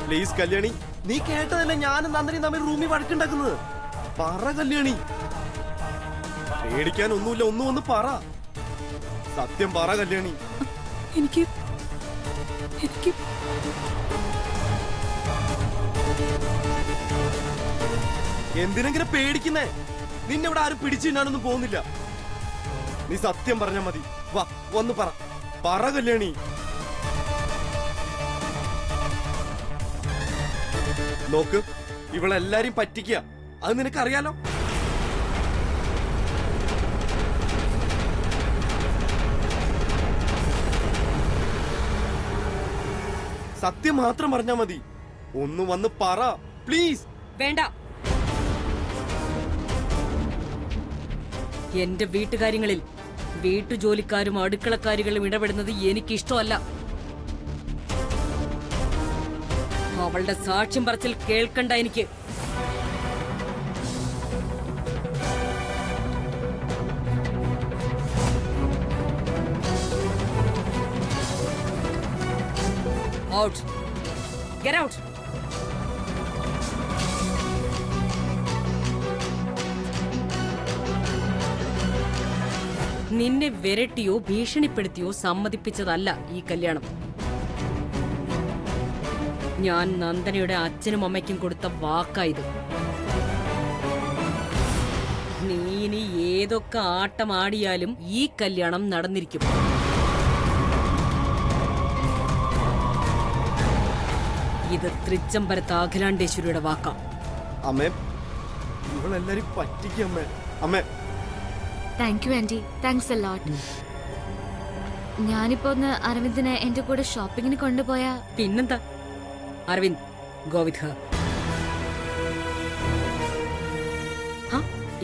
Please Kalyani, നീ കേട്ടതല്ലേ ഞാനും നന്ദനും തമ്മിൽ റൂമിൽ വഴക്കുണ്ടാക്കുന്നത്. പറ കല്യാണി, പേടിക്കാൻ ഒന്നുമില്ല, ഒന്ന് പറ. സത്യം പറ കല്യാണി. എനിക്ക് എന്തിനെങ്കിലും പേടിക്കുന്നേ? നിന്നെ ഇവിടെ ആരും പിടിച്ചു തിന്നാനൊന്നും പോകുന്നില്ല. നീ സത്യം പറഞ്ഞാ മതി. വാ ഒന്ന് പറ കല്യാണി. നോക്ക്, ഇവളെല്ലാരും പറ്റിക്കുക, അത് നിനക്കറിയാലോ. സത്യം മാത്രം പറഞ്ഞാ മതി. ഒന്ന് വന്ന് പറ പ്ലീസ്. വേണ്ട. എന്റെ വീട്ടുകാര്യങ്ങളിൽ വീട്ടുജോലിക്കാരും അടുക്കളക്കാരികളും ഇടപെടുന്നത് എനിക്ക് ഇഷ്ടമല്ല. അവളുടെ സാക്ഷ്യം പറച്ചിൽ കേൾക്കണ്ട എനിക്ക്. ഔട്ട്. Get out. നിന്നെ വിരട്ടിയോ ഭീഷണിപ്പെടുത്തിയോ സമ്മതിപ്പിച്ചതല്ല ഈ കല്യാണം. ഞാൻ നന്ദനയുടെ അച്ഛനും അമ്മയ്ക്കും കൊടുത്ത വാക്കായത്. നീ ഇനി ഏതൊക്കെ ആട്ടമാടിയാലും ഈ കല്യാണം നടന്നിരിക്കും. ഇത് തൃച്ചംബരത്ത് അഖിലാണ്ടേശ്വരിയുടെ വാക്കാ. അമ്മേ, ഇവളെല്ലാരും പറ്റിക്കും അമ്മേ. അമ്മേ, thank you aunty, thanks a lot. ഞാനിപ്പോ ഒന്ന് അരവിന്ദിനെ എന്റെ കൂടെ ഷോപ്പിങ്ങിന് കൊണ്ടുപോയാ? പിന്നെന്താ, അരവിന്ദ് ഗോ വിത്ത് ഹർ.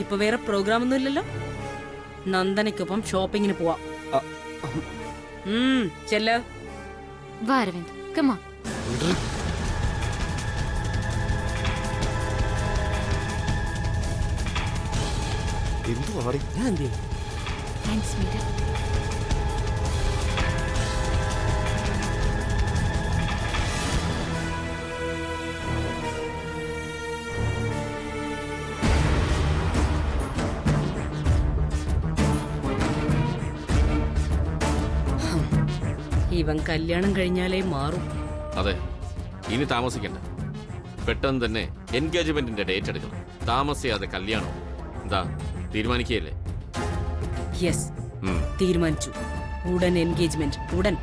ഇപ്പൊ വേറെ പ്രോഗ്രാം ഒന്നും ഇല്ലല്ലോ. നന്ദനയ്ക്കൊപ്പം ഷോപ്പിങ്ങിന് പോവാം. ചെല്ല. വാ Aravind, come on. Thanks Meera. ഇവൻ കല്യാണം കഴിഞ്ഞാലേ മാറും. അതെ, ഇനി താമസിക്കണ്ട. പെട്ടെന്ന് തന്നെ എൻഗേജ്മെന്റിന്റെ ഡേറ്റ് എടുക്കണം. താമസിയാതെ കല്യാണം. എന്താ തീരുമാനിക്കുകയല്ലേ? യെസ്, തീരുമാനിച്ചു. ഉടൻ എൻഗേജ്മെന്റ്, ഉടൻ.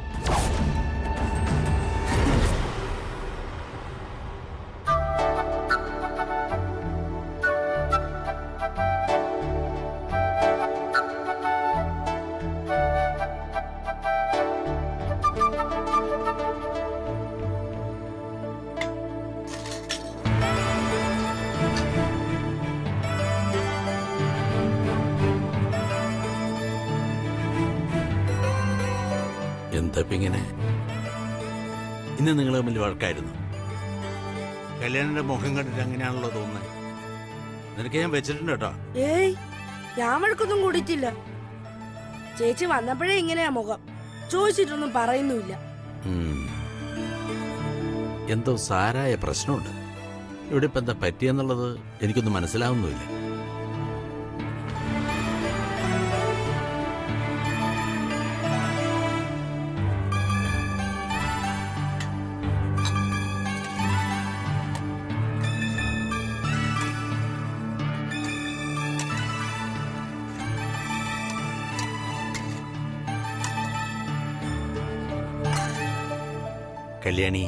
എന്താ ഇങ്ങനെ? ഇന്ന് നിങ്ങൾ തമ്മിൽ വഴക്കായിരുന്നു. കല്യാണിന്റെ മുഖം കണ്ടിട്ട് അങ്ങനെയാണല്ലോ തോന്നുന്നത്. നിനക്ക് ഞാൻ വെച്ചിട്ടുണ്ട് കേട്ടോ. ഏയ്, ഞാൻ വഴക്കൊന്നും കൂടിയിട്ടില്ല. ചേച്ചി വന്നപ്പോഴേ ഇങ്ങനെയാ മുഖം. ചോദിച്ചിട്ടൊന്നും പറയുന്നുമില്ല. എന്തോ സാരായ പ്രശ്നമുണ്ട്. ഇവിടെ ഇപ്പം എന്താ പറ്റിയെന്നുള്ളത് എനിക്കൊന്നും മനസ്സിലാവുന്നുമില്ല. കല്യാണി,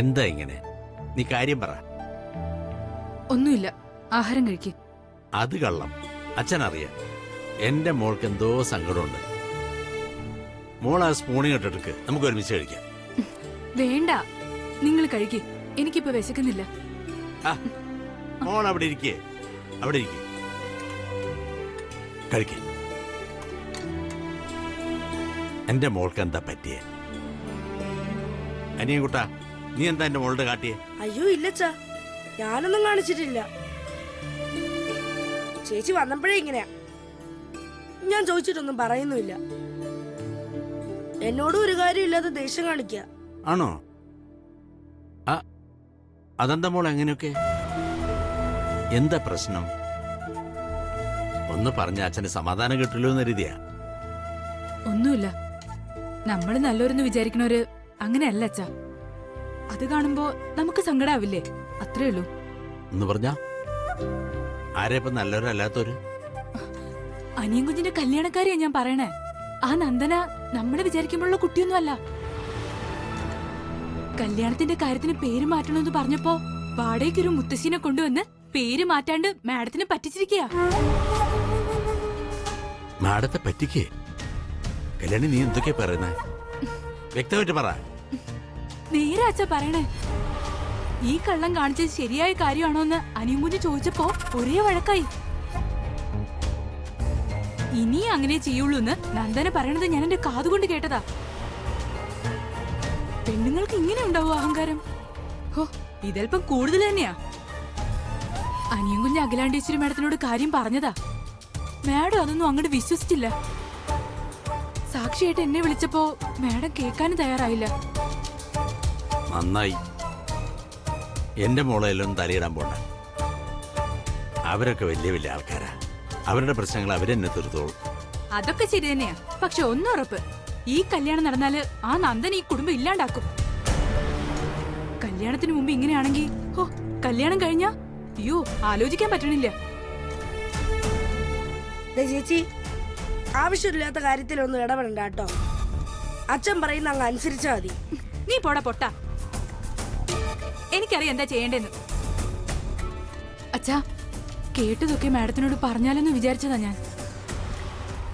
എന്താ ഇങ്ങനെ? നീ കാര്യം പറ. ഒന്നുമില്ല, ആഹാരം കഴിക്ക്. അത് കള്ളം. അച്ഛനറിയാം. എന്റെ മോൾക്ക് എന്തോ സങ്കടമുണ്ട്. മോൾ ആ സ്പൂണിങ് ഇട്ടെടുക്ക്, നമുക്ക് ഒരുമിച്ച് കഴിക്കാം. വേണ്ട, നിങ്ങൾ കഴിക്ക്. എനിക്കിപ്പോ വിശക്കുന്നില്ല. മോൾ അവിടെ ഇരിക്കേ, അവിടെ ഇരിക്കേ, കഴിക്കേ. എന്റെ മോൾക്ക് എന്താ പറ്റിയേ? അനിയൻകുട്ടാ, നീ എന്താ എന്റെ മോളുടെ കാട്ടിയേ? അയ്യോ ഇല്ലച്ചാ, ഞാനൊന്നും കാണിച്ചിട്ടില്ല. ചേച്ചി വന്നപ്പോഴേ ഇങ്ങനെയാ. ഞാൻ ചോദിച്ചിട്ടൊന്നും പറയുന്നുമില്ല. എന്നോടും ഒരു കാര്യമില്ലാതെ ദേഷ്യം കാണിക്കുക. ആണോ? അതെന്താ മോൾ എങ്ങനെയൊക്കെ? എന്താ പ്രശ്നം? ഒന്ന് പറഞ്ഞ അച്ഛന് സമാധാനം കിട്ടില്ലോ എന്ന് കരുതിയാ? ഒന്നുമില്ല. നമ്മൾ നല്ലവരെന്ന് വിചാരിക്കണവര് അങ്ങനെയല്ല അച്ഛാ. അത് കാണുമ്പോ നമുക്ക് സങ്കടാവില്ലേ? അത്രേ ഉള്ളൂ. എന്ന് പറഞ്ഞാ ആരെ ഇപ്പൊ നല്ലവരല്ലാത്തവര്? അനിയൻ കുഞ്ഞിന്റെ കല്യാണക്കാരിയാ ഞാൻ പറയണേ. ആ നന്ദന നമ്മളെ വിചാരിക്കുമ്പോഴുള്ള കുട്ടിയൊന്നും അല്ല. കല്യാണത്തിന്റെ കാര്യത്തിന് പേര് മാറ്റണമെന്ന് പറഞ്ഞപ്പോ വാടകയ്ക്കൊരു മുത്തശ്ശീനെ കൊണ്ടുവന്ന് പേര് മാറ്റാണ്ട് മാഡത്തിന് പറ്റിച്ചിരിക്കുക. മാഡത്തെ പറ്റിക്കേ? കല്യാണി നീ എന്തൊക്കെയാ പറയുന്നേ? വ്യക്തമായിട്ട് പറ. നേരെ അച്ഛാ പറയണേ. ഈ കള്ളം കാണിച്ചത് ശരിയായ കാര്യമാണോ എന്ന് അനിയൻകുഞ്ഞ് ചോദിച്ചപ്പോ ഒരേ വഴക്കായി. ഇനി അങ്ങനെ ചെയ്യുള്ളൂ എന്ന് നന്ദന പറയണത് ഞാൻ എന്റെ കാതുകൊണ്ട് കേട്ടതാ. പെണ്ണുങ്ങൾക്ക് ഇങ്ങനെ ഉണ്ടാവോ അഹങ്കാരം? ഹോ, ഇതൽപ്പം കൂടുതൽ തന്നെയാ. അനിയൻകുഞ്ഞ് അഖിലാണ്ടേശ്വരി മാഡത്തിനോട് കാര്യം പറഞ്ഞതാ. മാഡം അതൊന്നും അങ്ങോട്ട് വിശ്വസിച്ചില്ല. സാക്ഷിയായിട്ട് എന്നെ വിളിച്ചപ്പോ മാഡം കേൾക്കാനും തയ്യാറായില്ല. നന്നായി. എന്റെ മോളെല്ലാം തലയിടാൻ പോണ്ട. അവരൊക്കെ വലിയ വലിയ ആൾക്കാരാ. അവരുടെ പ്രശ്നങ്ങൾ അവരെന്നെ തീർത്തോളൂ. അതൊക്കെ ശരി തന്നെയാ. പക്ഷെ ഒന്നുറപ്പ്, ഈ കല്യാണം നടന്നാല് ആ നന്ദൻ ഈ കുടുംബം ഇല്ലാണ്ടാക്കും. കല്യാണത്തിന് മുമ്പ് ഇങ്ങനെയാണെങ്കിൽ ഓ, കല്യാണം കഴിഞ്ഞാ അയ്യോ ആലോചിക്കാൻ പറ്റണില്ല. ചേച്ചി, ആവശ്യമില്ലാത്ത കാര്യത്തിലൊന്നും ഇടപെടണ്ട കേട്ടോ. അച്ഛൻ പറയുന്ന അങ്ങ് അനുസരിച്ചാ മതി. നീ പോടാ പൊട്ടാ. എനിക്കറിയാം എന്താ ചെയ്യേണ്ടെന്ന്. അച്ഛാ, കേട്ടതൊക്കെ മാഡത്തിനോട് പറഞ്ഞാലെന്ന് വിചാരിച്ചതാ ഞാൻ.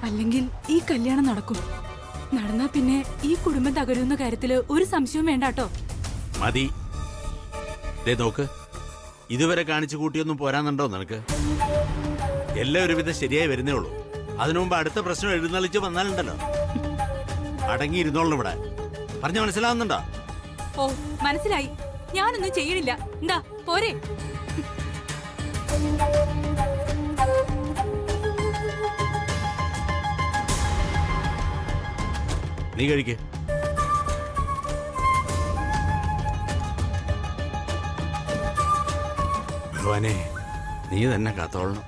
അല്ലെങ്കിൽ ഈ കല്യാണം നടക്കും. നടന്നാ പിന്നെ ഈ കുടുംബം തകരുന്ന കാര്യത്തില് ഒരു സംശയവും വേണ്ട കേട്ടോ. മതി. ദേ നോക്ക്, ഇതുവരെ കാണിച്ചു കൂട്ടിയൊന്നും പോരാന്നുണ്ടോ നിനക്ക്? എല്ലാം ഒരുവിധം ശരിയായി വരുന്നേ ഉള്ളൂ. അതിനു മുമ്പ് അടുത്ത പ്രശ്നം എഴുന്നള്ളിച്ച് വന്നാലുണ്ടല്ലോ, അടങ്ങിയിരുന്നോളൂ ഇവിടെ. പറഞ്ഞ മനസ്സിലാവുന്നുണ്ടോ? ഓ, മനസ്സിലായി. ഞാനൊന്നും ചെയ്യണില്ല. എന്താ പോരെ? നീ കഴിക്ക്. ഭഗവാനെ, നീ തന്നെ കാത്തോളണം.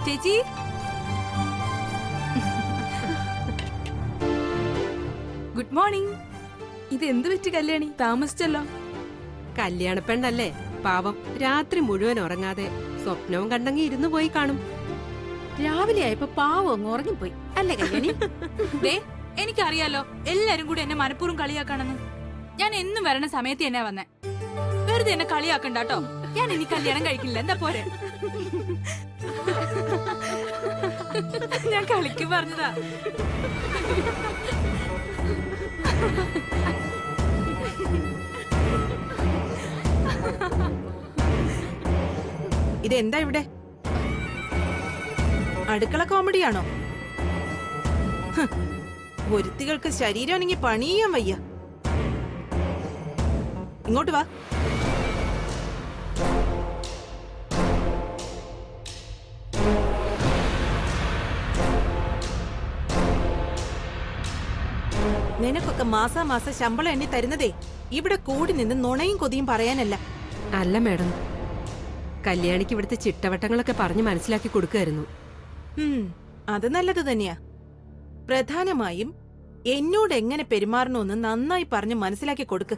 ചേച്ചി, ഗുഡ് മോർണിംഗ്. ഇത് എന്ത് പറ്റി കല്യാണി? താമസിച്ചല്ലോ. കല്യാണപ്പെണ്ണല്ലേ, പാവം രാത്രി മുഴുവൻ ഉറങ്ങാതെ സ്വപ്നവും കണ്ടെങ്കി ഇരുന്നു പോയി കാണും. രാവിലെ ആയപ്പോ പാവം അങ്ങ് ഉറങ്ങിപ്പോയി അല്ലേ കല്യാണി? ദേ, എനിക്കറിയാലോ എല്ലാരും കൂടി എന്നെ മനഃപൂർവ്വം കളിയാക്കാണെന്ന്. ഞാൻ എന്നും വരണ സമയത്ത് തന്നെ വന്നേ. വെറുതെ എന്നെ കളിയാക്കണ്ട കേട്ടോ. ഞാൻ ഇനി കല്യാണം കഴിക്കില്ല. എന്താ പോരെ? ഞാൻ കളിക്ക് പറഞ്ഞതാ. ഇതെന്താ ഇവിടെ? അടുക്കള കോമഡിയാണോ? ഒരുത്തികൾക്ക് ശരീരം അനങ്ങി പണിയാൻ വയ്യ. ഇങ്ങോട്ട് വാ. നിനക്കൊക്കെ മാസാമാസം ശമ്പളം എണ്ണി തരുന്നതേ ഇവിടെ കൂടി നിന്ന് നുണയും കൊതിയും പറയാനല്ല. അല്ല മേഡം, കല്യാണിക്ക് ഇവിടുത്തെ ചിട്ടവട്ടങ്ങളൊക്കെ പറഞ്ഞ് മനസ്സിലാക്കി കൊടുക്കുമായിരുന്നു. അത് നല്ലത് തന്നെയാ. പ്രധാനമായും എന്നോട് എങ്ങനെ പെരുമാറണമെന്ന് നന്നായി പറഞ്ഞ് മനസ്സിലാക്കി കൊടുക്ക്.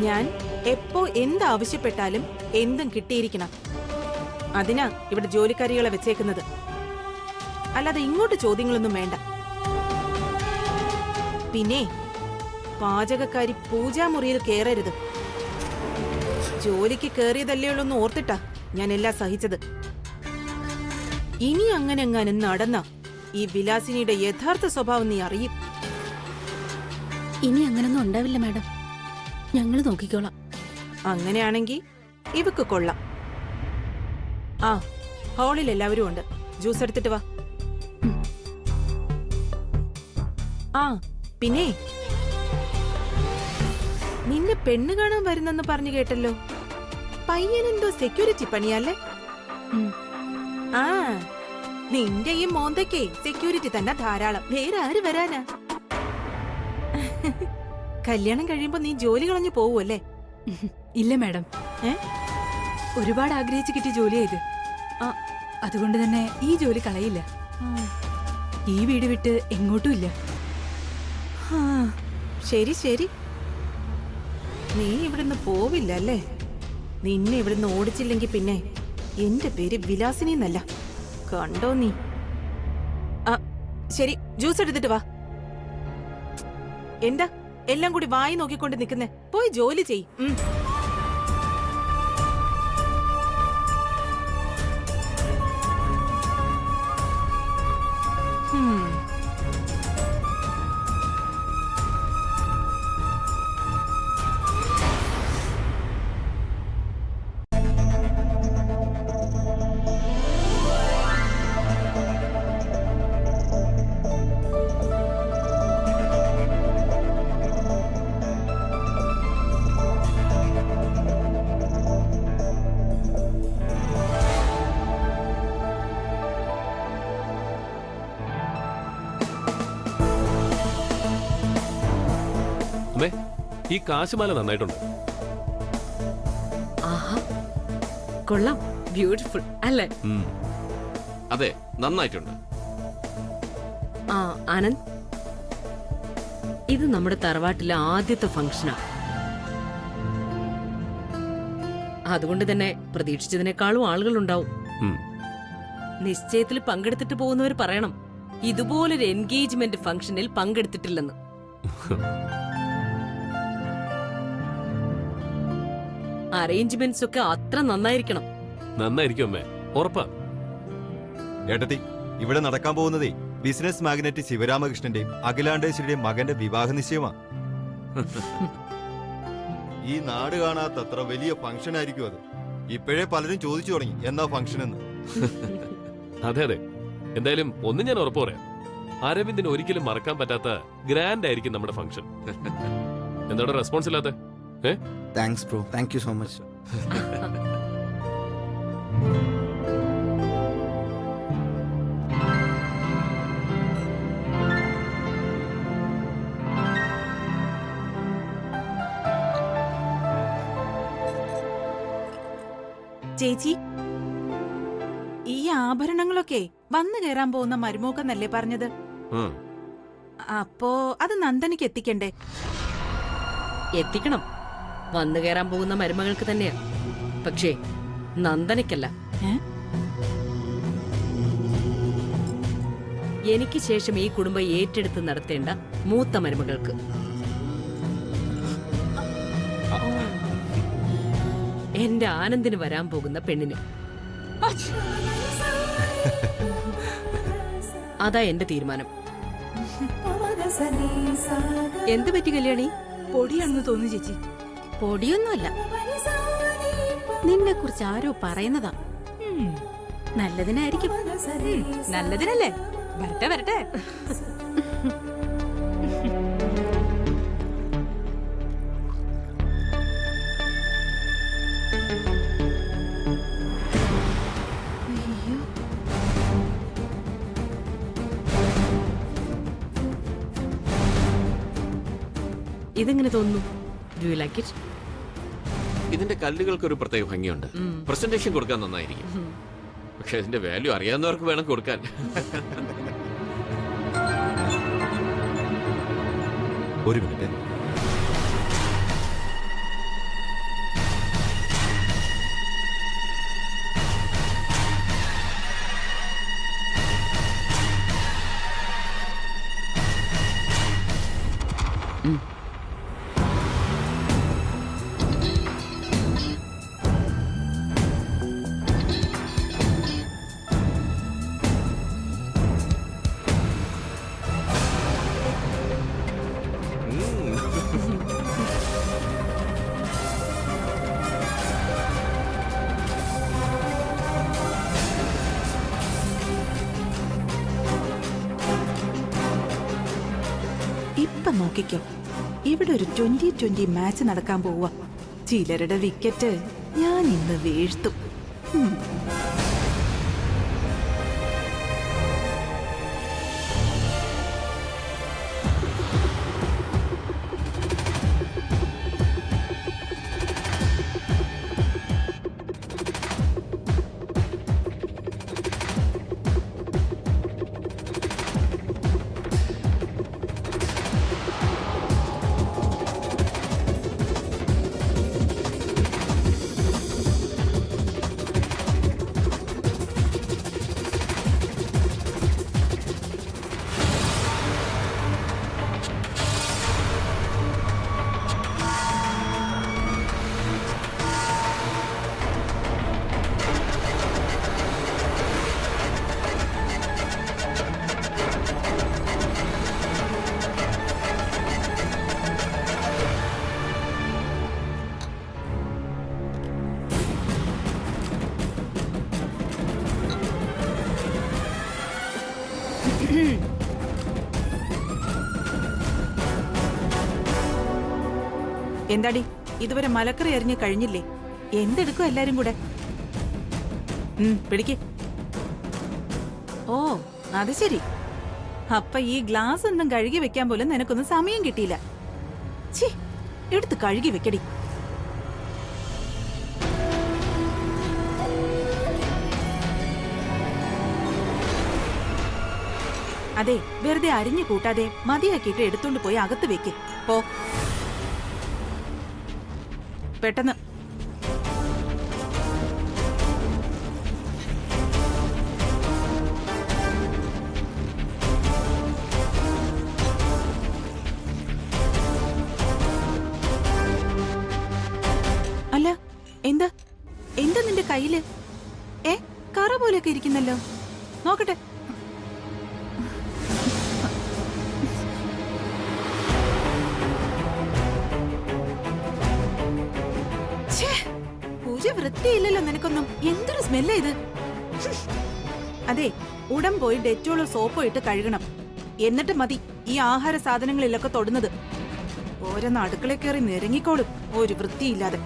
ഞാൻ എപ്പോ എന്താവശ്യപ്പെട്ടാലും എന്തും കിട്ടിയിരിക്കണം. അതിനാ ഇവിടെ ജോലിക്കാരികളെ വെച്ചേക്കുന്നത്. അല്ലാതെ ഇങ്ങോട്ട് ചോദ്യങ്ങളൊന്നും വേണ്ട. പിന്നെ പാചകക്കാരി പൂജാമുറിയിൽ കയറരുത്. ജോലിക്ക് കയറിയതല്ലേ ഉള്ളൂന്ന് ഓർത്തിട്ടാ ഞാൻ എല്ലാം സഹിച്ചത്. ഇനി അങ്ങനെ എങ്ങാനും നടന്ന ഈ വിലാസിനിയുടെ യഥാർത്ഥ സ്വഭാവം നീ അറിയും. ഇനി അങ്ങനൊന്നും ഉണ്ടാവില്ല മാഡം. ഞങ്ങൾ നോക്കിക്കോളാം. അങ്ങനെയാണെങ്കി ഇവക്ക് കൊള്ളാം. ആ, ഹാളിൽ എല്ലാവരും ഉണ്ട്. ജ്യൂസ് എടുത്തിട്ട് വാ. ആ പിന്നെ നിന്നെ പെണ്ണ് കാണാൻ വരുന്നെന്ന് പറഞ്ഞു കേട്ടല്ലോ. പയ്യനെന്തോ സെക്യൂരിറ്റി പണിയല്ലേ? ആ നിന്റെ ഈ മോന്തയ്ക്കേ സെക്യൂരിറ്റി തന്നെ ധാരാളം. വേറെ ആര് വരാനാ? കല്യാണം കഴിയുമ്പോ നീ ജോലി കളഞ്ഞു പോവുമല്ലേ? ഇല്ല മാഡം, ഒരുപാട് ആഗ്രഹിച്ച് കിട്ടിയ ജോലിയാ ഇത്. അതുകൊണ്ട് തന്നെ ഈ ജോലി കളയില്ല. ഈ വീട് വിട്ട് എങ്ങോട്ടും ഇല്ല. ശരി ശരി, നീ ഇവിടുന്ന് പോവില്ല അല്ലേ? നിന്നെ ഇവിടുന്ന് ഓടിച്ചില്ലെങ്കിൽ പിന്നെ എന്റെ പേര് വിലാസിനി എന്നല്ല. കണ്ടോ നീ? ആ ശരി, ജ്യൂസ് എടുത്തിട്ട് വാ. എന്താ എല്ലാം കൂടി വായി നോക്കിക്കൊണ്ട് നിൽക്കുന്നേ? പോയി ജോലി ചെയ്. ഈ കാശുമാല നന്നായിട്ടുണ്ട്. ആഹാ, കൊള്ളാം, ബ്യൂട്ടിഫുൾ അല്ലേ? അതെ, നന്നായിട്ടുണ്ട്. ആ ആനന്ദ്, ഇത് നമ്മുടെ തറവാട്ടിലെ ആദ്യത്തെ ഫംഗ്ഷനാ. അതുകൊണ്ട് തന്നെ പ്രതീക്ഷിച്ചതിനേക്കാളും ആളുകളുണ്ടാവും. നിശ്ചയത്തിൽ പങ്കെടുത്തിട്ട് പോകുന്നവർ പറയണം ഇതുപോലൊരു എൻഗേജ്മെന്റ് ഫംഗ്ഷനിൽ പങ്കെടുത്തിട്ടില്ലെന്ന്. അറേഞ്ച്മെന്റ്സ് ഒക്കെ അത്ര നന്നായിരിക്കണം. നന്നായിരിക്കും അമ്മേ, ഉറപ്പാ. ഏട്ടത്തി, ഇവിടെ നടക്കാൻ പോകുന്നതേ ബിസിനസ് മാഗ്നറ്റ് ശിവരാമകൃഷ്ണന്റെയും അഖിലാണ്ടേശ്വരിയുടെയും മകന്റെ വിവാഹ നിശ്ചയമാ. ഈ നാട് കാണാത്തത്ര വലിയ ഫംഗ്ഷൻ ആയിരിക്കും അത്. ഇപ്പോഴേ പലരും ചോദിച്ചു തുടങ്ങി എന്നാ ഫംഗ്ഷൻ എന്ന്. അതെ അതെ, എന്തായാലും ഒന്നും ഞാൻ ഉറപ്പ് പറയാം, അരവിന്ദിന് ഒരിക്കലും മറക്കാൻ പറ്റാത്ത ഗ്രാൻഡ് ആയിരിക്കും നമ്മുടെ ഫംഗ്ഷൻ. എന്താണ് റെസ്പോൺസ് ഇല്ലാത്ത? Thanks bro, thank you so much. ചേച്ചി, ഈ ആഭരണങ്ങളൊക്കെ വന്നു കയറാൻ പോകുന്ന മരുമോക്കെന്നല്ലേ പറഞ്ഞത്? അപ്പോ അത് നന്ദനിക്ക് എത്തിക്കണ്ടേ? എത്തിക്കണം, വന്നു കയറാൻ പോകുന്ന മരുമകൾക്ക് തന്നെയാ. പക്ഷേ നന്ദനയ്ക്കല്ല. എനിക്ക് ശേഷം ഈ കുടുംബം ഏറ്റെടുത്ത് നടത്തേണ്ട മൂത്ത മരുമകൾക്ക്. എന്റെ ആനന്ദിന് വരാൻ പോകുന്ന പെണ്ണിന്. അതാ എന്റെ തീരുമാനം. എന്ത് പറ്റി കല്യാണി? പൊടിയാണെന്ന് തോന്നുന്നു ചേച്ചി. പൊടിയൊന്നുമല്ല, നിന്നെ കുറിച്ച് ആരോ പറയുന്നതാ. നല്ലതിനായിരിക്കും. നല്ലതിനല്ലേ? വരട്ടെ വരട്ടെ. ഇതെങ്ങനെ തോന്നുന്നു? Do you like it? ഇതിന്റെ കല്ലുകൾക്ക് ഒരു പ്രത്യേക ഭംഗിയുണ്ട്. പ്രസന്റേഷൻ കൊടുക്കാൻ നന്നായിരിക്കും. പക്ഷെ ഇതിന്റെ വാല്യൂ അറിയാവുന്നവർക്ക് വേണം കൊടുക്കാൻ. ഒരു മിനിറ്റ്. നോക്കിക്കോ. ഇവിടെ ഒരു 20-20 മാച്ച് നടക്കാൻ പോവുക. ചിലരുടെ വിക്കറ്റ് ഞാൻ ഇന്ന് വീഴ്ത്തും. എന്താടി ഇതുവരെ മലക്കറി എറിഞ്ഞ് കഴിഞ്ഞില്ലേ? എന്തെടുക്കും എല്ലാരും കൂടെ? പിടിക്ക്. ഓ അത് ശരി. അപ്പൊ ഈ ഗ്ലാസ് ഒന്നും കഴുകി വെക്കാൻ പോലും നിനക്കൊന്നും സമയം കിട്ടിയില്ല. ഛീ, എടുത്ത് കഴുകി വെക്കടി. അതെ, വെറുതെ അരിഞ്ഞു കൂട്ടാതെ മതിയാക്കിയിട്ട് എടുത്തോണ്ട് പോയി അകത്ത് വെക്ക്. പോ പെട്ടെന്ന്. അല്ല, എന്താ എന്താ നിന്റെ കയ്യില്? കറ പോലെയൊക്കെ ഇരിക്കുന്നല്ലോ. നോക്കട്ടെ. വൃത്തിയില്ലല്ലോ നിനക്കൊന്നും. എന്തൊരു സ്മെല്ലാ ഇത്. അതെ, ഉടൻ പോയി ഡെറ്റോളോ സോപ്പോ ഇട്ട് കഴുകണം. എന്നിട്ട് മതി ഈ ആഹാര സാധനങ്ങളിലൊക്കെ തൊടുന്നത്. ഓരോന്ന് അടുക്കള കയറി നിരങ്ങിക്കോളും ഒരു വൃത്തിയില്ലാതെ.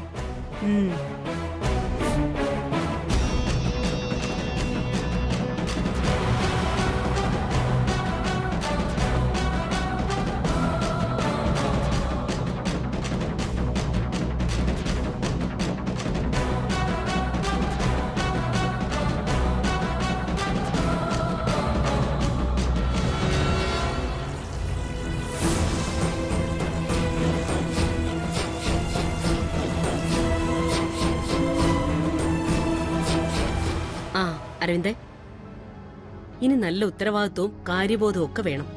അരവിന്ദേ, ഇനി നല്ല ഉത്തരവാദിത്വവും കാര്യബോധവും ഒക്കെ വേണം.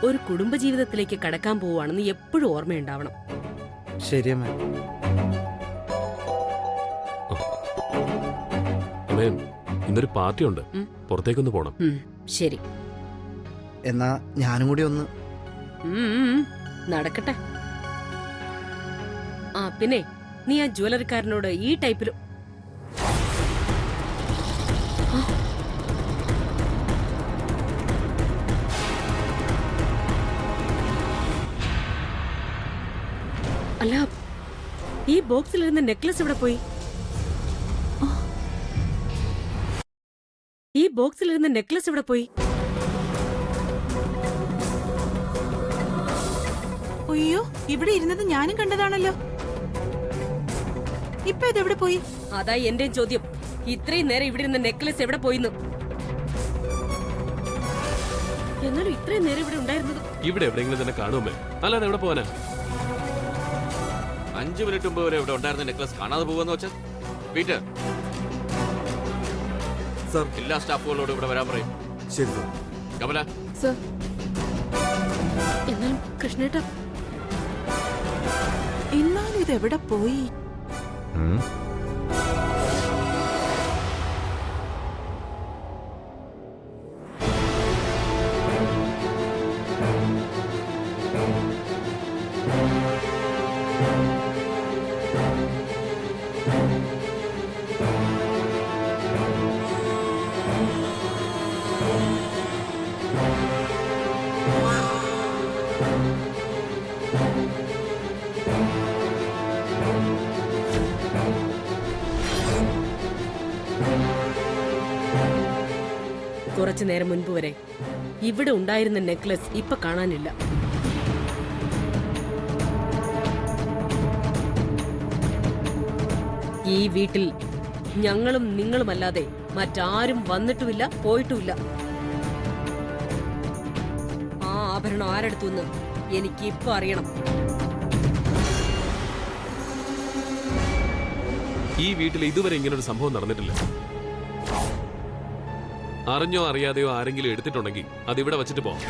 ഒരു കുടുംബജീവിതത്തിലേക്ക് കടക്കാൻ പോവുകയാണെന്ന് എപ്പോഴും ഓർമ്മയുണ്ടാവണം. ശരിയമ്മ. ഇന്നൊരു പാർട്ടി ഉണ്ട്, പുറത്തേക്കൊന്ന് പോണം. ശരി, എന്നാ ഞാനും കൂടി ഒന്ന് നടക്കട്ടെ. ആ പിന്നെ നീ ആ ജ്വല്ലറിക്കാരനോട് ഈ ടൈപ്പിൽ അല്ല, ഈ ബോക്സിലിരുന്ന നെക്ലസ് എവിടെ പോയി? ഈ ബോക്സിലിരുന്ന നെക്ലസ് എവിടെ പോയി? അയ്യോ, ഇവിടെ ഇരുന്നത് ഞാനും കണ്ടതാണല്ലോ. ഇപ്പൊ ഇതെവിടെ പോയി? അതാ എന്റെയും ചോദ്യം. ഇത്രയും നേരം ഇവിടെ ഇരുന്ന നെക്ലസ് എവിടെ പോയിന്ന്? എന്നാലും ഇത്രയും നേരം ഇവിടെ ഉണ്ടായിരുന്നത് ഇവിടെ എവിടെയെങ്കിലും തന്നെ കാണുമേ, അല്ലാതെ എവിടെ പോവാനാ? 5 മിനിറ്റ് മുമ്പ് വരെ ഇവിടെ ഉണ്ടായിരുന്ന നെക്ലസ് കാണാതെ പോവാന്ന് വെച്ചാൽ പീറ്റർ, സർ, എല്ലാ സ്റ്റാഫുകളോടും ഇവിടെ വരാൻ പറയും. ശരി സർ. കമല, സർ. എന്നാലും കൃഷ്ണേട്ട, എന്നാലും ഇത് എവിടെ പോയി? കുറച്ചു നേരം മുൻപ് വരെ ഇവിടെ ഉണ്ടായിരുന്ന നെക്ലസ് ഇപ്പൊ കാണാനില്ല. ഈ വീട്ടിൽ ഞങ്ങളും നിങ്ങളുമല്ലാതെ മറ്റാരും വന്നിട്ടുമില്ല പോയിട്ടുമില്ല. ആ ആഭരണം ആരെടുത്തുന്ന് എനിക്ക് ഇപ്പൊ അറിയണം. ഈ വീട്ടിൽ ഇതുവരെ ഇങ്ങനൊരു സംഭവം നടന്നിട്ടില്ല. അറിഞ്ഞോ അറിയാതെയോ ആരെങ്കിലും എടുത്തിട്ടുണ്ടെങ്കിൽ അതിവിടെ വച്ചിട്ട് പോവാം.